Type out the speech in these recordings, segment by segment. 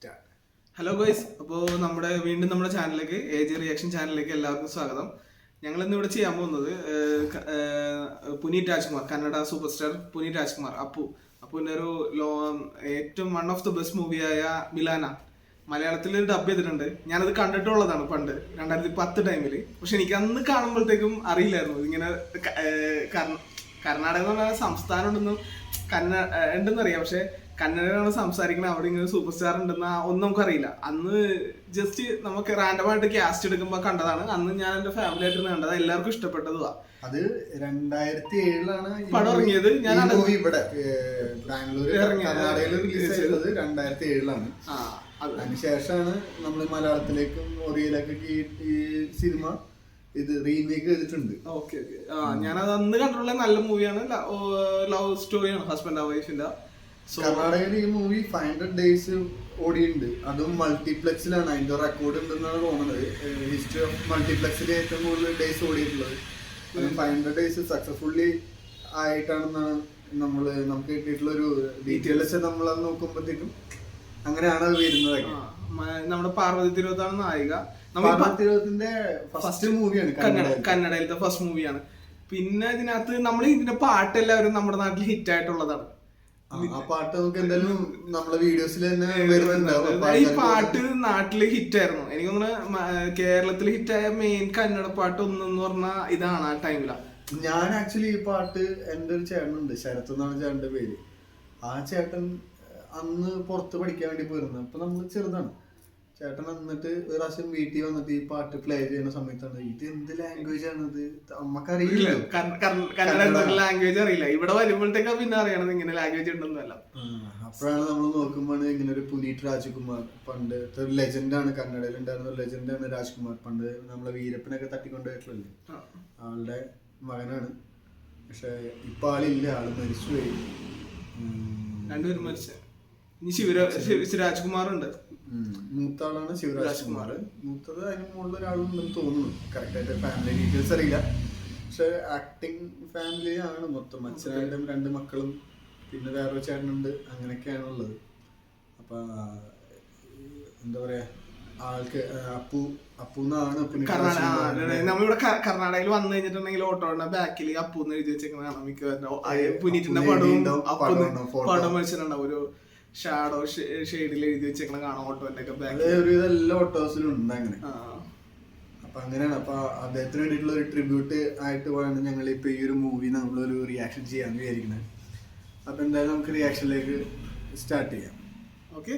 Hello ഗോയ്സ്, അപ്പോൾ വീണ്ടും നമ്മുടെ ചാനലിലേക്ക് AJ റിയാക്ഷൻ ചാനലിലേക്ക് എല്ലാവർക്കും സ്വാഗതം. ഞങ്ങൾ ഇന്ന് ഇവിടെ ചെയ്യാൻ പോകുന്നത് പുനീത് രാജ്കുമാർ, കന്നഡ സൂപ്പർ സ്റ്റാർ പുനീത് രാജ്കുമാർ, അപ്പുവിൻ്റെ ഒരു ഏറ്റവും വൺ ഓഫ് ദ ബെസ്റ്റ് മൂവിയായ മിലാന മലയാളത്തിൽ ഡബ് ചെയ്തിട്ടുണ്ട്. ഞാനത് കണ്ടിട്ടുള്ളതാണ് പണ്ട് 2010 ടൈമിൽ. പക്ഷെ എനിക്ക് അന്ന് കാണുമ്പോഴത്തേക്കും അറിയില്ലായിരുന്നു ഇങ്ങനെ കർണാടക എന്ന് പറഞ്ഞാൽ സംസ്ഥാനം ഉണ്ടെന്നും ഉണ്ടെന്ന് അറിയാം. പക്ഷെ കന്നഡയാണ് സംസാരിക്കുന്നത്, അവിടെ ഇങ്ങനെ സൂപ്പർ സ്റ്റാർ ഉണ്ടെന്ന ഒന്നും നമുക്കറിയില്ല. അന്ന് ജസ്റ്റ് നമുക്ക് റാൻഡമായിട്ട് ക്യാസ്റ്റ് എടുക്കുമ്പോൾ കണ്ടതാണ്. അന്ന് ഞാൻ എൻ്റെ ഫാമിലി ആയിട്ട് കണ്ടത്, എല്ലാവർക്കും ഇഷ്ടപ്പെട്ടതുവാ. അത് 2007 പടം ഇറങ്ങിയത്. ഞാൻ ഇവിടെ ബാംഗ്ലൂർ കർണാടകയിൽ റിലീസ് ചെയ്തത് 2007. അതിനുശേഷമാണ് നമ്മൾ മലയാളത്തിലേക്കും ഒറിയയിലേക്കൊക്കെ ഈ സിനിമ ഇത് റീമേക്ക് ചെയ്തിട്ടുണ്ട്. ഓക്കെ. ഞാനത് അന്ന് കണ്ടിട്ടുള്ള നല്ല മൂവിയാണ്. ലവ് സ്റ്റോറിയാണ്, ഹസ്ബൻഡ് ആൻഡ് വൈഫിന്റെ. കർണാടകയിൽ ഈ മൂവി 500 days ഓടിയുണ്ട്. അതും മൾട്ടിപ്ലക്സിലാണ്. അതിന്റെ റെക്കോർഡ് ഉണ്ടെന്നാണ് തോന്നുന്നത്. ഹിസ്റ്ററി ഓഫ് മൾട്ടിപ്ലക്സിൽ ഏറ്റവും കൂടുതൽ ഡേയ്സ് ഓടിയിട്ടുള്ളത്. 500 days സക്സസ്ഫുള്ളി ആയിട്ടാണെന്നാണ് നമുക്ക് കിട്ടിയിട്ടുള്ള ഒരു ഡീറ്റെയിൽസ്. നമ്മളത് നോക്കുമ്പോഴത്തേക്കും അങ്ങനെയാണ് അത് വരുന്നത്. നമ്മുടെ പാർവതി തിരുവോത്താണ് നായിക. തിരുവോത്തിന്റെ ഫസ്റ്റ് മൂവിയാണ്, കന്നഡയിലത്തെ ഫസ്റ്റ് മൂവിയാണ്. പിന്നെ ഇതിനകത്ത് ഇതിന്റെ പാട്ട് എല്ലാവരും നമ്മുടെ നാട്ടിൽ ഹിറ്റ് ആയിട്ടുള്ളതാണ്. ആ പാട്ട് നമുക്ക് എന്തായാലും നമ്മളെ വീഡിയോസിൽ തന്നെ ഈ പാട്ട് നാട്ടില് ഹിറ്റായിരുന്നു. എനിക്ക് തോന്നുന്നു കേരളത്തിൽ ഹിറ്റായ മെയിൻ കന്നഡ പാട്ട് ഒന്നെന്ന് പറഞ്ഞാൽ ഇതാണ്. ആ ടൈമിലാണ് ഞാൻ ആക്ച്വലി ഈ പാട്ട്, എൻ്റെ ഒരു ചേട്ടനുണ്ട്, ശരത് എന്നാണ് ചേട്ടൻ്റെ പേര്. ആ ചേട്ടൻ അന്ന് പുറത്ത് പഠിക്കാൻ വേണ്ടി പോയിരുന്നു. അപ്പൊ നമ്മള് ചെറുതാണ്. ചേട്ടൻ വന്നിട്ട് ഒരു പ്രാവശ്യം വീട്ടിൽ വന്നിട്ട് ഈ പാട്ട് പ്ലേ ചെയ്യുന്ന സമയത്താണ്, ഇത് എന്ത് ലാംഗ്വേജ് ആണത്, നമുക്കറിയില്ല, ലാംഗ്വേജ് അറിയില്ല. ഇവിടെ വരുമ്പോഴത്തേക്കാ പിന്നെ അറിയണത് ഇങ്ങനെ ലാംഗ്വേജ് ഉണ്ടെന്നല്ല. അപ്പോഴാണ് നമ്മൾ നോക്കുമ്പോൾ ഇങ്ങനെ ഒരു പുനീത് രാജ്കുമാർ, പണ്ട് ലെജൻഡാണ്, കന്നഡയിൽ ഉണ്ടായിരുന്ന ലെജൻഡാണ് രാജ്കുമാർ. പണ്ട് നമ്മളെ വീരപ്പനൊക്കെ തട്ടിക്കൊണ്ടുപോയിട്ടുള്ളല്ലേ, ആളുടെ മകനാണ്. പക്ഷെ ഇപ്പൊ ആളില്ല, ആള് മരിച്ചുപോയി. രണ്ടുപേരും മരിച്ചു. ഇനി ശിവരാജ്കുമാർ ഉണ്ട്, മൂത്ത ആളാണ് ശിവരാജ്കുമാർ. മൂത്തത് അതിന് മുകളിൽ ഒരാളുണ്ടെന്ന് തോന്നുന്നു. കറക്റ്റായിട്ട് ഫാമിലി ഡീറ്റെയിൽസ് അറിയില്ല. പക്ഷെ ആക്ടിങ് ഫാമിലി ആണ് മൊത്തം. അച്ഛനായിട്ടും 2 മക്കളും പിന്നെ വേറൊരു ചേട്ടനുണ്ട്. അങ്ങനെയൊക്കെയാണുള്ളത്. അപ്പൊ എന്താ പറയാ, ആൾക്ക് അപ്പൂന്നാണ്. നമ്മളിവിടെ കർണാടകയിൽ വന്നു കഴിഞ്ഞിട്ടുണ്ടെങ്കിൽ ഓട്ടോയുടെ ബാക്കിൽ അപ്പൂന്ന് എഴുതി വെച്ചേക്കുന്നതാണ് മിക്കവാറും. പുനീറ്റിന്റെ പടം മത്സരമുണ്ടാവും, ഒരു ഷാഡോ ഷെയ്ഡിൽ എഴുതി വെച്ചേക്കണ കാണാം ഓട്ടോന്റെ ഒക്കെ ബാക്കിൽ. എല്ലാ ഓട്ടോസിലും ഉണ്ട് അങ്ങനെ. അപ്പൊ അങ്ങനെയാണ്. അപ്പൊ അദ്ദേഹത്തിന് വേണ്ടിയിട്ടുള്ള ഒരു ട്രിബ്യൂട്ട് ആയിട്ട് വേണം ഞങ്ങൾ ഇപ്പൊ ഈ ഒരു മൂവി നമ്മളൊരു റിയാക്ഷൻ ചെയ്യാന്ന് വിചാരിക്കുന്നത്. അപ്പൊ എന്തായാലും നമുക്ക് റിയാക്ഷനിലേക്ക് സ്റ്റാർട്ട് ചെയ്യാം. ഓക്കെ.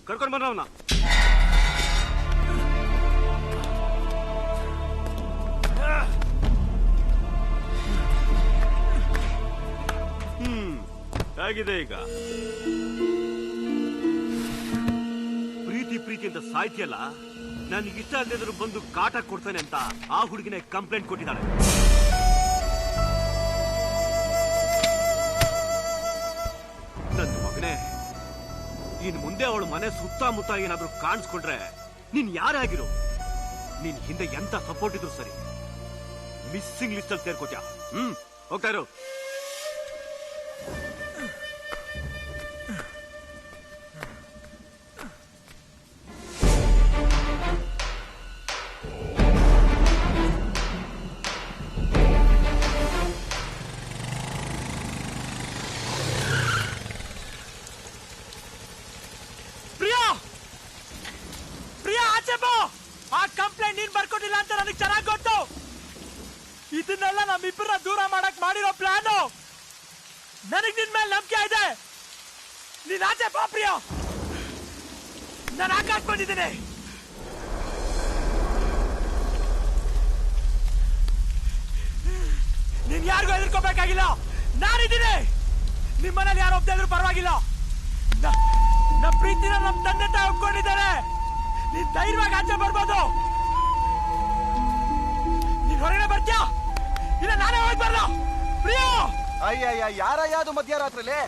ಕರ್ಕೊಂಡು ಬಂದ್ರವನ. ಹೇಗಿದೆ ಈಗ? ಪ್ರೀತಿ ಅಂತ ಸಾಯ್ತಿಯಲ್ಲ, ನನಗೆ ಇಷ್ಟ ಅಲ್ಲದಿದ್ರು ಬಂದು ಕಾಟ ಕೊಡ್ತಾನೆ ಅಂತ ಆ ಹುಡುಗಿನ ಕಂಪ್ಲೇಂಟ್ ಕೊಟ್ಟಿದ್ದಾಳೆ. ನನ್ನ ಮಗನೇ, ಇನ್ ಮುಂದೆ ಅವಳು ಮನೆ ಸುತ್ತಮುತ್ತ ಏನಾದ್ರೂ ಕಾಣಿಸ್ಕೊಂಡ್ರೆ ನೀನ್ ಯಾರೇ ಆಗಿರು, ನೀನ್ ಹಿಂದೆ ಎಂತ ಸಪೋರ್ಟ್ ಇದ್ರು ಸರಿ, ಮಿಸ್ಸಿಂಗ್ ಲಿಸ್ಟ್ ಅಲ್ಲಿ ಸೇರ್ಕೋತ್ಯಾ. ಹೋಗ್ತಾ ಇರು. ಕಂಪ್ಲೇಂಟ್ ನೀನ್ ಬರ್ಕೊಟ್ಟಿಲ್ಲ ಅಂತ ನನಗೆ ಚೆನ್ನಾಗಿ ಗೊತ್ತು. ಇದನ್ನೆಲ್ಲ ನಮ್ಮಿಬ್ಬರ ದೂರ ಮಾಡಕ್ ಮಾಡಿರೋ ಪ್ಲಾನು. ನನಗೆ ನಿನ್ ಮೇಲೆ ನಂಬಿಕೆ ಇದೆ. ನೀನ್ ಆಚೆ ಬಾ ಪ್ರಿಯ, ನಾನು ಆಕಾಶ ಬಂದಿದ್ದೇನೆ. ನೀನ್ ಯಾರಿಗೂ ಹೆದರ್ಕೋಬೇಕಾಗಿಲ್ಲ, ನಾನಿದ್ದೀನಿ. ನಿಮ್ಮನೇಲಿ ಯಾರು ಒಬ್ಬ ಇದ್ರೂ ಪರವಾಗಿಲ್ಲ. ನಮ್ಮ ಪ್ರೀತಿನ ನಮ್ಮ ತಂದೆ ತಾಯಿ ಒಪ್ಕೊಂಡಿದ್ದಾರೆ. ನೀನ್ ಧೈರ್ಯವಾಗಿ ಆಚೆ ಬರ್ಬೋದು. ನೀನ್ ಹೊರಗಡೆ ಬರ್ತೀಯಾ ಇಲ್ಲ ನಾನೇ ಹೋಗಿ ಬರಲ್ಲ? ಪ್ರಿಯೋ ಅಯ್ಯಯ್ಯ, ಯಾರಯ್ಯ ಅದು ಮಧ್ಯರಾತ್ರಿಲಿ?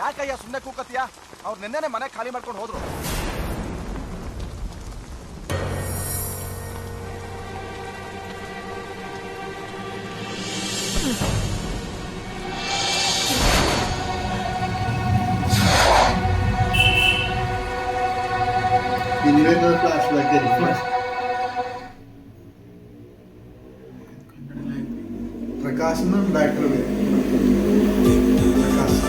ಯಾಕಯ್ಯ ಸುಮ್ಮನೆ ಕೂಕತ್ತೀಯ? ಅವ್ರು ನಿನ್ನೆನೆ ಮನೆ ಖಾಲಿ ಮಾಡ್ಕೊಂಡು ಹೋದ್ರು. ಇನ್ನೇನೋ ಫ್ಲಾಶ್ ಬ್ಯಾಕ್ പ്രകാശ് എന്ന ഡയറക്ടർ പ്രകാശ്.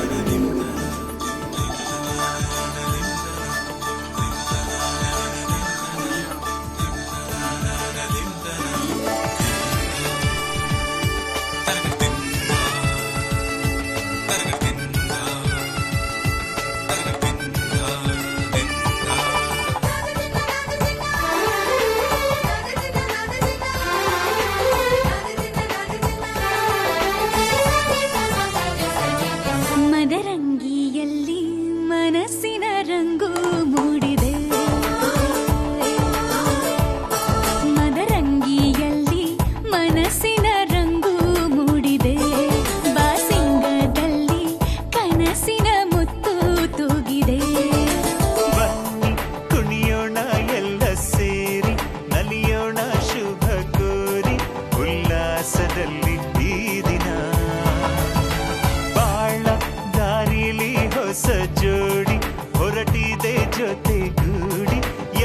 ಜೋಡಿ ಹೊರಟಿದೆ ಜೊತೆಗೂಡಿ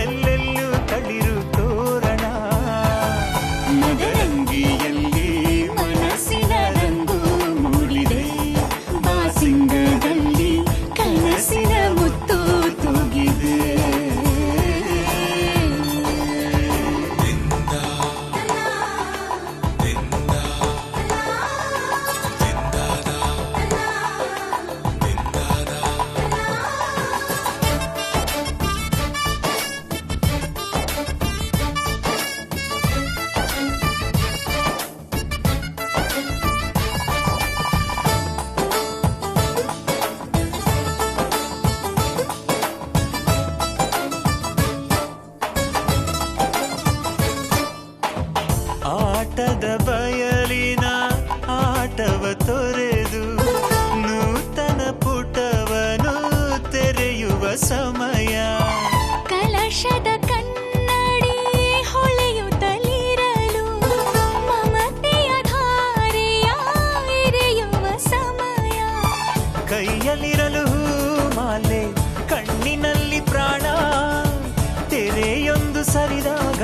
ಎಲ್ಲೆಲ್ಲೂ ತಳಿರು ತೋರಣ. ಮದರಂಗಿಯಲ್ಲಿ ಮನಸ್ಸಿನ ರಂಗು ಮೂಡಿದೆ, ಬಾಸಿಂಗದಲ್ಲಿ ಕನಸಿನ ಮುತ್ತು ತೂಗಿದೆ. ಆಟದ ಬಯಲಿನ ಆಟವ ತೊರೆದು ನೂತನ ಪುಟವನು ತೆರೆಯುವ ಸಮಯ. ಕಲಶದ ಕನ್ನಡಿ ಹೊಳೆಯುತ್ತಲಿರಲು ಮಮತೆಯ ಧಾರೆಯ ಎರೆಯುವ ಸಮಯ. ಕೈಯಲ್ಲಿರಲು ಮಾಲೆ, ಕಣ್ಣಿನಲ್ಲಿ ಪ್ರಾಣ, ತೆರೆಯೊಂದು ಸರಿದಾಗ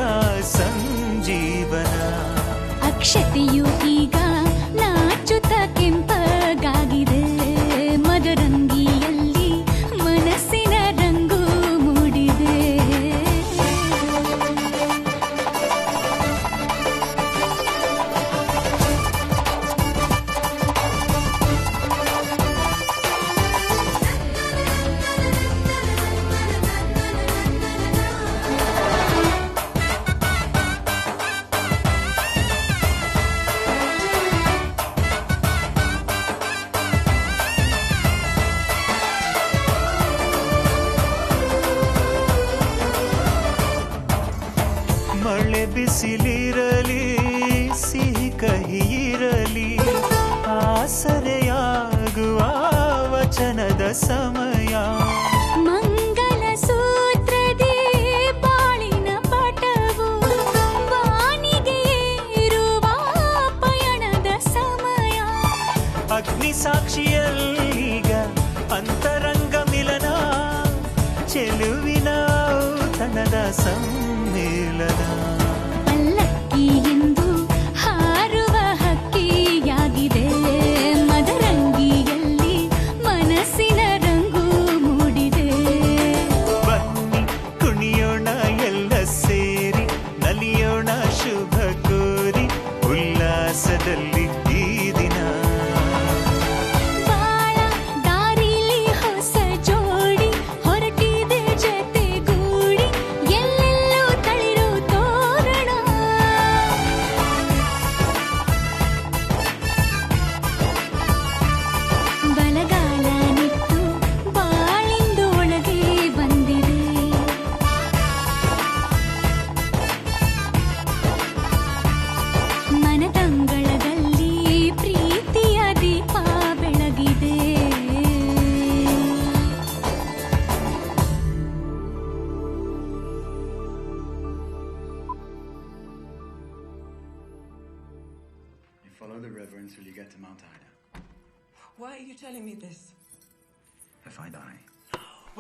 ಸಂಜೀವನ. ಅಕ್ಷತೆಯು ಈಗ ನಾಚುತ್ತ ಕೆಂಪಗಾಗಿದೆ, ಮದರಂಗಿಯಲ್ಲಿ ಮನಸ್ಸಿನ ರಂಗು ಮೂಡಿದೆ. ಮಳೆ ಬಿಸಿಲಿರಲಿ, ಸಿಹಿ ಕಹಿ ಇರಲಿ, ಆಸರೆಯಾಗುವ ವಚನದ ಸಮಯ. ಮಂಗಲ ಸೂತ್ರದಿ ಬಾಳಿನ ಪಟವು ವಾನಿಗೆ ಏರುವ ಪಯಣದ ಸಮಯ. ಅಗ್ನಿ ಸಾಕ್ಷಿಯಲ್ಲೀಗ ಅಂತರಂಗ ಮಿಲನ, ಚೆಲುವಿನ ಔತಣದ ಸಮ್ಮೇಳನ. ಪಲ್ಲಕ್ಕಿ ಎಂದು ಹಾರುವ ಹಕ್ಕಿಯಾಗಿದೆ, ಮದರಂಗಿಯಲ್ಲಿ ಮನಸ್ಸಿನ ರಂಗು ಮೂಡಿದೆ. ಬನ್ನಿ ಕುಣಿಯೋಣ ಎಲ್ಲ ಸೇರಿ, ನಲಿಯೋಣ ಶುಭ ಕೋರಿ, ಉಲ್ಲಾಸದಲ್ಲಿ ಈ ದಿನ. ಬಾಳ ದಾರಿಲಿ ಹೊಸ ಜೋಡಿ to Mount Ida. Why are you telling me this? If I die,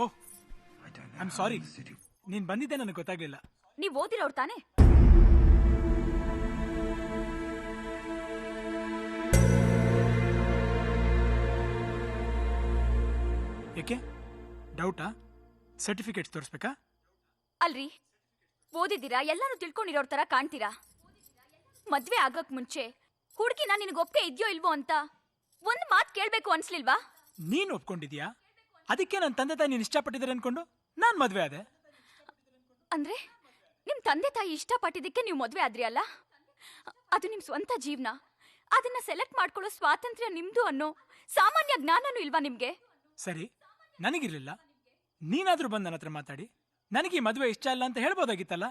oh I don't know I am how sorry, the city. ನೀನ್ ಬಂದಿದ್ದೆ ನನಗೆ ಗೊತ್ತಾಗ್ಲಿಲ್ಲ. ನೀವ್ ಓದಿರೋರು ತಾನೆ? ಯಾಕೆ ಡೌಟಾ? ಸರ್ಟಿಫಿಕೇಟ್ಸ್ ತೋರಿಸ್ಬೇಕಾ? ಅಲ್ರಿ, ಓದಿದ್ದೀರಾ, ಎಲ್ಲಾನು ತಿಳ್ಕೊಂಡಿರೋರ್ ತರ ಕಾಣ್ತೀರಾ. ಮದ್ವೆ ಆಗಕ್ ಮುಂಚೆ ಹುಡುಗಿನ ನಿನಗೆ ಒಪ್ಪಿಗೆ ಇದೆಯೋ ಇಲ್ವೋ ಅಂತ ಒಂದ್ ಮಾತ್ ಕೇಳ್ಬೇಕು ಅನ್ಸ್ಲಿಲ್ವಾ? ನೀನ್ ಒಪ್ಕೊಂಡಿದ್ಯಾ? ಅದಕ್ಕೆ ನನ್ನ ತಂದೆ ತಾಯಿ ನೀನ್ ಇಷ್ಟಪಟ್ಟಿದ್ದಾರೆ ಅನ್ಕೊಂಡು ನಾನ್ ಮದ್ವೆ ಆದೆ. ಅಂದ್ರೆ ನಿಮ್ ತಂದೆ ತಾಯಿ ಇಷ್ಟಪಟ್ಟಿದ್ದಕ್ಕೆ ನೀವು ಮದ್ವೆ ಆದ್ರಿ ಅಲ್ಲ? ಅದು ನಿಮ್ ಸ್ವಂತ ಜೀವನ, ಅದನ್ನ ಸೆಲೆಕ್ಟ್ ಮಾಡ್ಕೊಳ್ಳೋ ಸ್ವಾತಂತ್ರ್ಯ ನಿಮ್ದು ಅನ್ನೋ ಸಾಮಾನ್ಯ ಜ್ಞಾನನೂ ಇಲ್ವಾ ನಿಮ್ಗೆ? ಸರಿ, ನನಗಿರ್ಲಿಲ್ಲ. ನೀನಾದ್ರೂ ಬಂದು ನನ್ನ ಹತ್ರ ಮಾತಾಡಿ ನನಗೆ ಈ ಮದುವೆ ಇಷ್ಟ ಇಲ್ಲ ಅಂತ ಹೇಳ್ಬೋದಾಗಿತ್ತಲ್ಲ.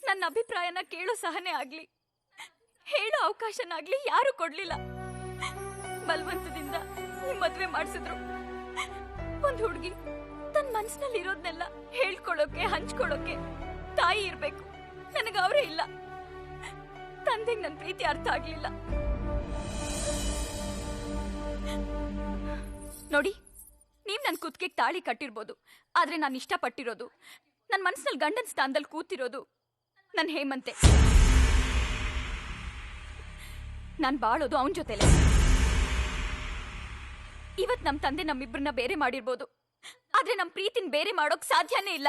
ನನ್ನ ಅಭಿಪ್ರಾಯನ ಕೇಳೋ ಸಹನೆ ಆಗ್ಲಿ, ಹೇಳೋ ಅವಕಾಶನಾಗ್ಲಿ ಯಾರು ಕೊಡ್ಲಿಲ್ಲ. ಬಲವಂತದಿಂದ ಈ ಮದ್ವೆ ಮಾಡಿಸಿದ್ರು. ಒಂದ್ ಹುಡುಗಿ ತನ್ನ ಮನ್ಸಿನಲ್ಲಿ ಇರೋದ್ನೆಲ್ಲ ಹೇಳ್ಕೊಳ್ಳೋಕೆ, ಹಂಚ್ಕೊಳ್ಳೋಕೆ ತಾಯಿ ಇರ್ಬೇಕು. ನನಗ ಅವರೇ ಇಲ್ಲ. ತಂದೆಗೆ ನನ್ನ ಪ್ರೀತಿ ಅರ್ಥ ಆಗ್ಲಿಲ್ಲ. ನೋಡಿ, ನೀವ್ ನನ್ ಕುತ್ತಿಗೆಗೆ ತಾಳಿ ಕಟ್ಟಿರ್ಬೋದು, ಆದ್ರೆ ನಾನು ಇಷ್ಟಪಟ್ಟಿರೋದು, ನನ್ನ ಮನಸ್ಸಿನಲ್ಲಿ ಗಂಡನ ಸ್ಥಾನದಲ್ಲಿ ಕೂತಿರೋದು ನನ್ನ ಹೇಮಂತೆ. ನಾನು ಬಾಳೋದು ಅವನ ಜೊತೆಲೆ. ಇವತ್ ನಮ್ ತಂದೆ ನಮ್ಮಿಬ್ಬರನ್ನ ಬೇರೆ ಮಾಡಿರ್ಬೋದು, ಆದ್ರೆ ನಮ್ ಪ್ರೀತಿನ ಬೇರೆ ಮಾಡೋಕ್ ಸಾಧ್ಯನೇ ಇಲ್ಲ.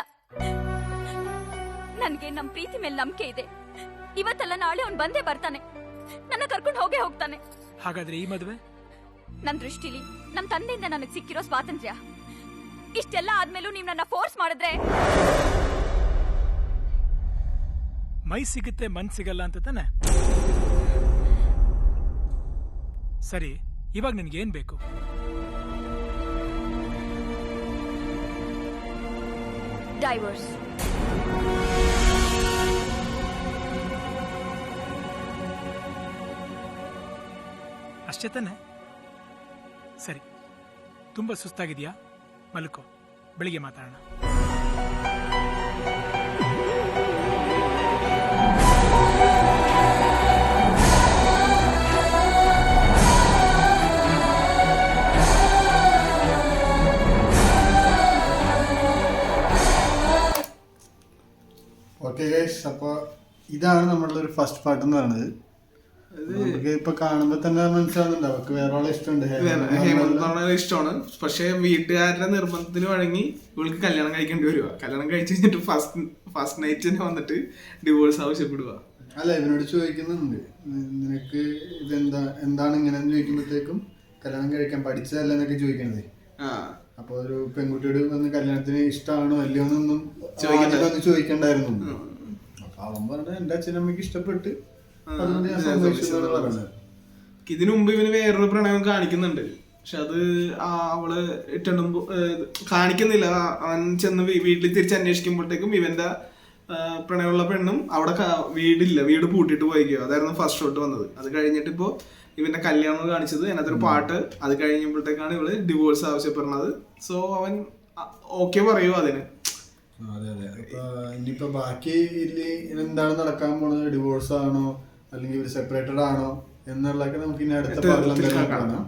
ನನ್ಗೆ ನಮ್ ಪ್ರೀತಿ ಮೇಲೆ ನಂಬಿಕೆ ಇದೆ. ಇವತ್ತಲ್ಲ ನಾಳೆ ಅವ್ನು ಬಂದೇ ಬರ್ತಾನೆ, ನನ್ನ ಕರ್ಕೊಂಡು ಹೋಗೇ ಹೋಗ್ತಾನೆ. ಹಾಗಾದ್ರೆ ಈ ಮದುವೆ ನನ್ ದೃಷ್ಟಿಲಿ ನಮ್ ತಂದೆಯಿಂದ ನನಗ್ ಸಿಕ್ಕಿರೋ ಸ್ವಾತಂತ್ರ್ಯ. ಇಷ್ಟೆಲ್ಲ ಆದ್ಮೇಲೂ ನೀವ್ ನನ್ನ ಫೋರ್ಸ್ ಮಾಡಿದ್ರೆ ಮೈ ಸಿಗುತ್ತೆ ಮನ್ ಸಿಗಲ್ಲ ಅಂತ ತಾನೆ? ಸರಿ, ಇವಾಗ ನಿನ್ಗೆ ಏನ್ ಬೇಕು? ಡೈವರ್ಸ್. ಅಷ್ಟೇ ತಾನೆ? ಸರಿ, ತುಂಬಾ ಸುಸ್ತಾಗಿದ್ಯಾ? ಮಲ್ಕೋ, ಬೆಳಿಗ್ಗೆ ಮಾತಾಡೋಣ. ഓക്കെ ഗൈസ്, അപ്പോൾ ഇതാണ് നമ്മളുടെ ഒരു ഫസ്റ്റ് പാർട്ട് എന്ന് പറയുന്നത്. നമുക്ക് ഇപ്പൊ കാണുമ്പോ തന്നെ മനസ്സിലാവുന്നുണ്ട് അവർക്ക് വേറെ ആളെ ഇഷ്ടമുണ്ട്. ഹേമന്ത് ഇഷ്ടമാണ്. പക്ഷെ വീട്ടുകാരുടെ നിർബന്ധത്തിന് വഴങ്ങി ഇവൾക്ക് കല്യാണം കഴിക്കേണ്ടി വരുക. കല്യാണം കഴിച്ചു കഴിഞ്ഞിട്ട് ഫസ്റ്റ് നൈറ്റിന് വന്നിട്ട് ഡിവോഴ്സ് ആവശ്യപ്പെടുക. അല്ല, ഇവനോട് ചോദിക്കുന്നുണ്ട്, നിനക്ക് എന്താണ് ഇങ്ങനെ ചോദിക്കുമ്പോഴത്തേക്കും കല്യാണം കഴിക്കാൻ പഠിച്ചതല്ല എന്നൊക്കെ ചോദിക്കണത്. അപ്പൊ ഒരു പെൺകുട്ടിയോട് വന്ന് കല്യാണത്തിന് ഇഷ്ടമാണോ അല്ലയോ എന്നൊന്നും ചോദിക്കണ്ടായിരുന്നു. അപ്പൊ അവൻ പറഞ്ഞ എന്റെ അച്ഛനമ്മയ്ക്ക് ഇഷ്ടപ്പെട്ട് അതുകൊണ്ട് ഞാൻ സമ്മതിച്ചു പറഞ്ഞത്. ഇതിനു മുമ്പ് ഇവന് വേറൊരു പ്രണയം കാണിക്കുന്നുണ്ട്. പക്ഷെ അത് അവള് ഇട്ടുമ്പോ കാണിക്കുന്നില്ല. അവൻ ചെന്ന് വീട്ടിൽ തിരിച്ച് അന്വേഷിക്കുമ്പോഴത്തേക്കും ഇവന്റെ പ്രണയമുള്ള പെണ്ണും അവിടെ വീടില്ല, വീട് പൂട്ടിട്ട് പോയിക്കോ. അതായിരുന്നു ഫസ്റ്റ് ഷോട്ട് വന്നത്. അത് കഴിഞ്ഞിട്ട് ഇപ്പോ ഇവന്റെ കല്യാണം കാണിച്ചത്, അതിനകത്തൊരു പാട്ട്. അത് കഴിഞ്ഞപ്പോഴത്തേക്കാണ് ഇവള് ഡിവോഴ്സ് ആവശ്യപ്പെടുന്നത്. സോ അവൻ ഓക്കെ പറയൂ അതിന്. അതെ അതെ. അപ്പൊ ഇനിയിപ്പോ ബാക്കി എന്താണ് നടക്കാൻ പോണത്, ഡിവോഴ്സ് ആണോ അല്ലെങ്കിൽ ഇവര് സെപ്പറേറ്റഡ് ആണോ എന്നുള്ളതൊക്കെ നമുക്ക് ഇനി അടുത്ത കാണാം.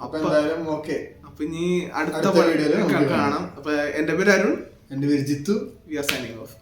അപ്പൊ എന്തായാലും ഓക്കെ, അപ്പൊ ഇനി അടുത്ത വീഡിയോയിൽ കാണാം. അപ്പൊ എന്റെ പേര് അരുൺ, എന്റെ പേര് Jithu. We are signing of.